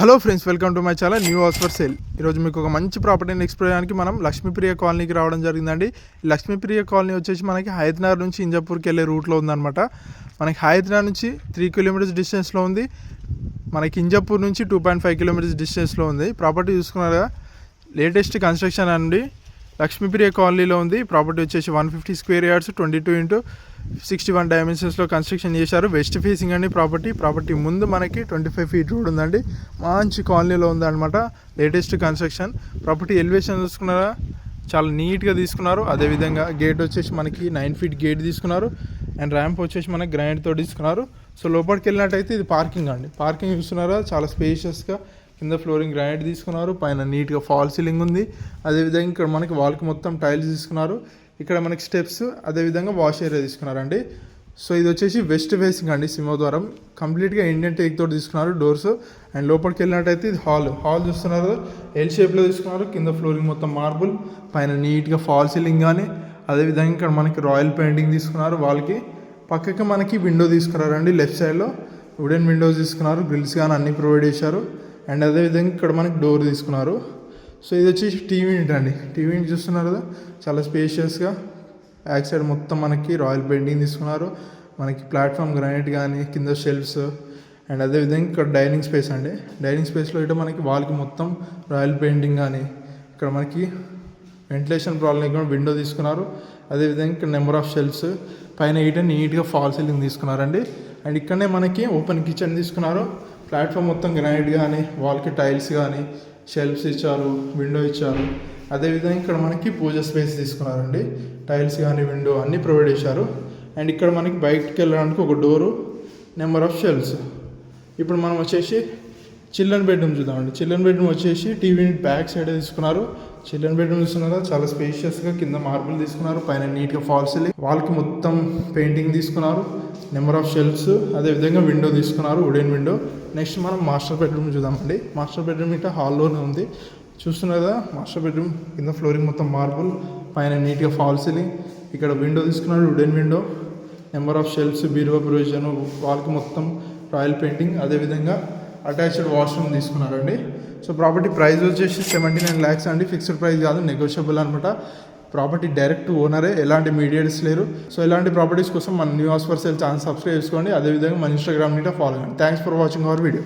Hello friends, welcome to my channel new house for sale. ఈరోజు మీకు ఒక మంచి ప్రాపర్టీని ఎక్స్ప్లోర్ చేయడానికి మనం లక్ష్మీప్రియ కాలనీకి రావడం జరిగిందండి. ఈ లక్ష్మీప్రియ కాలనీ వచ్చేసి మనకి హైదరాబాద్ నుంచి ఇంజాపూర్కి వెళ్ళే రూట్లో ఉందన్నమాట. మనకి హైదరాబాద్ నుంచి 3 కిలోమీటర్స్ డిస్టెన్స్లో ఉంది. మనకి ఇంజాపూర్ నుంచి 2.5 కిలోమీటర్స్ డిస్టెన్స్లో ఉంది. ప్రాపర్టీ చూసుకున్నారా, లేటెస్ట్ కన్స్ట్రక్షన్ అండి. లక్ష్మీప్రియ కాలనీలో ఉంది. ప్రాపర్టీ వచ్చేసి 150 స్క్వేర్ యార్డ్స్ 22x61 డైమెన్షన్స్లో కన్స్ట్రక్షన్ చేశారు. వెస్ట్ ఫేసింగ్ అండి ప్రాపర్టీ ముందు మనకి 25 ఫీట్ రోడ్ ఉందండి. మంచి కాలనీలో ఉందన్నమాట. Latest construction. ప్రాపర్టీ ఎలివేషన్ చూసుకున్నారా, చాలా నీట్గా తీసుకున్నారు. అదేవిధంగా గేట్ వచ్చేసి మనకి 9 ఫీట్ గేట్ తీసుకున్నారు. అండ్ ర్యాంప్ వచ్చేసి మనకి గ్రానైట్తో తీసుకున్నారు. సో లోపలికి వెళ్ళినట్టయితే ఇది పార్కింగ్ అండి. పార్కింగ్ చూస్తున్నారా, చాలా స్పేషియస్గా కింద ఫ్లోరింగ్ గ్రానైట్ తీసుకున్నారు. పైన నీట్గా ఫాల్ సీలింగ్ ఉంది. అదేవిధంగా ఇక్కడ మనకి వాల్కి మొత్తం టైల్స్ తీసుకున్నారు. ఇక్కడ మనకి స్టెప్స్, అదేవిధంగా వాష్ ఏరియా తీసుకున్నారండి. సో ఇది వచ్చేసి వెస్ట్ ఫేసింగ్ అండి. సింహద్వారం కంప్లీట్గా ఇండియన్ టేక్ తోటి తీసుకున్నారు డోర్స్. అండ్ లోపలికి వెళ్ళినట్టయితే ఇది హాల్ చూస్తున్నారు, ఎల్ షేప్లో తీసుకున్నారు. కింద ఫ్లోరింగ్ మొత్తం మార్బుల్, పైన నీట్గా ఫాల్ సీలింగ్ కానీ, అదేవిధంగా ఇక్కడ మనకి రాయల్ పెయింటింగ్ తీసుకున్నారు. వాళ్ళకి పక్కకి మనకి విండో తీసుకున్నారండి. లెఫ్ట్ సైడ్లో వుడెన్ విండోస్ తీసుకున్నారు. గ్రిల్స్ కానీ అన్నీ ప్రొవైడ్ చేశారు. అండ్ అదేవిధంగా ఇక్కడ మనకి డోర్ తీసుకున్నారు. సో ఇది వచ్చేసి టీవీ యూనిట్ అండి. టీవీ యూనిట్ చూస్తున్నారు కదా, చాలా స్పేషియస్గా. బ్యాక్ సైడ్ మొత్తం మనకి రాయల్ పెయింటింగ్ తీసుకున్నారు. మనకి ప్లాట్ఫామ్ గ్రానైట్ కానీ, కింద షెల్ఫ్స్. అండ్ అదేవిధంగా ఇక్కడ డైనింగ్ స్పేస్ అండి. డైనింగ్ స్పేస్లో ఇటు మనకి వాల్కి మొత్తం రాయల్ పెయింటింగ్ కానీ, ఇక్కడ మనకి వెంటిలేషన్ ప్రాబ్లం కూడా విండో తీసుకున్నారు. అదేవిధంగా ఇక్కడ నెంబర్ ఆఫ్ షెల్ఫ్స్, పైన ఇటు నీట్గా ఫాల్ సీలింగ్ తీసుకున్నారండి. అండ్ ఇక్కడనే మనకి ఓపెన్ కిచెన్ తీసుకున్నారు. ప్లాట్ఫామ్ మొత్తం గ్రానైట్ కానీ, వాల్కి టైల్స్ కానీ, షెల్ఫ్స్ ఇచ్చారు, విండో ఇచ్చారు. అదేవిధంగా ఇక్కడ మనకి పూజ స్పేస్ తీసుకున్నారండి. టైల్స్ కానీ, విండో అన్నీ ప్రొవైడ్ చేశారు. అండ్ ఇక్కడ మనకి బయటకు వెళ్ళడానికి ఒక డోరు, నెంబర్ ఆఫ్ షెల్ఫ్స్. ఇప్పుడు మనం వచ్చేసి చిల్డ్రన్ బెడ్రూమ్ చూద్దామండి. చిల్డ్రన్ బెడ్రూమ్ వచ్చేసి టీవీ బ్యాక్ సైడ్ తీసుకున్నారు. చిల్డ్రన్ బెడ్రూమ్ చూస్తున్నారా, చాలా స్పేషియస్గా. కింద మార్బుల్ తీసుకున్నారు, పైన నీట్గా ఫాల్ సీలింగ్, వాల్కి మొత్తం పెయింటింగ్ తీసుకున్నారు. నెంబర్ ఆఫ్ షెల్ఫ్స్, అదేవిధంగా విండో తీసుకున్నారు, వుడెన్ విండో. నెక్స్ట్ మనం మాస్టర్ బెడ్రూమ్ చూద్దామండి. మాస్టర్ బెడ్రూమ్ ఇట్లా హాల్లోనే ఉంది. చూస్తున్నారు కదా, మాస్టర్ బెడ్రూమ్ కింద ఫ్లోరింగ్ మొత్తం మార్బుల్, పైన నీట్గా ఫాల్ సీలింగ్. ఇక్కడ విండో తీసుకున్నారు, wooden window. Number of shelves, బీరువా ప్రొవిజన్, వాల్కి మొత్తం రాయల్ పెయింటింగ్. అదేవిధంగా అటాచ్డ్ వాష్రూమ్ తీసుకున్నారండి. సో ప్రాపర్టీ ప్రైస్ వచ్చేసి 79 lakhs అండి. ఫిక్స్డ్ ప్రైస్ కాదు, నెగోషియబుల్ అనమాట. ప్రాపర్టీ డైరెక్ట్ ఓనరే, ఎలాంటి మీడియేటర్స్ లేరు. సో ఇలాంటి ప్రాపర్టీస్ కోసం మన new house for sale channel subscribe చేసుకోండి. అదేవిధంగా మన ఇన్స్టాగ్రామ్ మీద ఫాలో అవ్వండి. Thanks for watching our video.